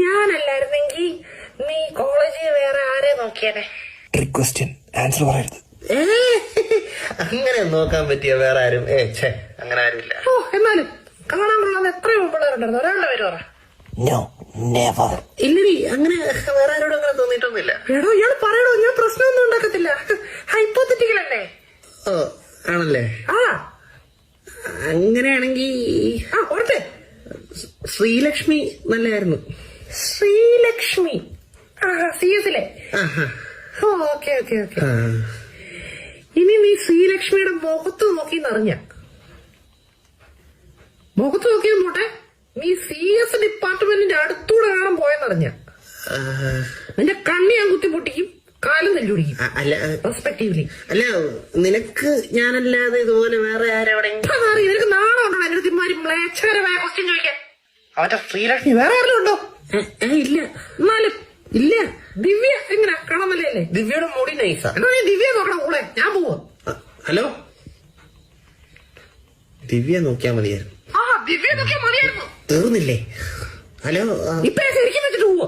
ഞാനല്ലായിരുന്നെങ്കിൽ നീ കോളേജിൽ വേറെ ആരെ നോക്കിയാനെ? ട്രിക്ക് ക്വസ്റ്റ്യൻ, ആൻസർ പറയരുത്. അങ്ങനെ നോക്കാൻ പറ്റിയ വേറെ ആരും അങ്ങനെ ആരുമില്ല. എന്നാലും കാണാൻ കൊള്ളാൻ എത്രയോ പിള്ളേരുണ്ടായിരുന്നു, ഒരാളുടെ പേര് പറ. No, never. ഇല്ലടി, അങ്ങനെ വേറെ ആരോടും അങ്ങനെ തോന്നിയിട്ടൊന്നുമില്ല. എടോ ഇയാൾ പറയണോ, ഞാൻ പ്രശ്നമൊന്നും ഉണ്ടാക്കത്തില്ല. ഹൈപ്പോത്തറ്റിക്കൽ അല്ലേ? ഓ ആണല്ലേ? ആ അങ്ങനെയാണെങ്കി ഓർത്തെ ശ്രീലക്ഷ്മി നല്ലായിരുന്നു. ശ്രീലക്ഷ്മി CS-ലെ? Okay okay okay. ഇനി നീ ശ്രീലക്ഷ്മിയുടെ മുഖത്ത് നോക്കിന്നറിഞ്ഞ, മുഖത്ത് നോക്കിയാൽ പോട്ടെ, നീ CS ഡിപ്പാർട്ട്മെന്റിന്റെ അടുത്തൂടെ കാണാൻ പോയെന്നറിഞ്ഞ നിന്റെ കണ്ണി ഞാൻ കുത്തി പൊട്ടിക്കും, കാലും തല്ലുപിടിക്കും. അല്ല റെസ്പെക്റ്റീവ്ലി. അല്ല, നിനക്ക് ഞാനല്ലാതെ ഇതുപോലെ വേറെ ആരെവിടെ? നിനക്ക് നാണമുണ്ടോ എന്റെ തിന്മാരി മ്ലേച്ഛകരമായ ക്വസ്റ്റ്യൻ ചോദിക്കാൻ? അവന്റെ ശ്രീലക്ഷ്മി വേറെ ആരെങ്കിലും ഉണ്ടോ? ഇല്ല. എന്നാലും ഇല്ല. ദിവ്യ എങ്ങനെ കാണാൻ നല്ലതല്ലേ? ദിവ്യയുടെ മുടി നൈസാ. എന്നാ നീ ദിവ്യ നോക്കണം കൂടെ, ഞാൻ പോവാ. ഹലോ, ദിവ്യ നോക്കിയാ മതിയായിരുന്നു. ദിവ്യ നോക്കിയാൽ മതിയായിരുന്നു. തീർന്നില്ലേ? ഹലോ, ഇപ്പൊ ശരിക്കും വെച്ചിട്ട് പോവാ.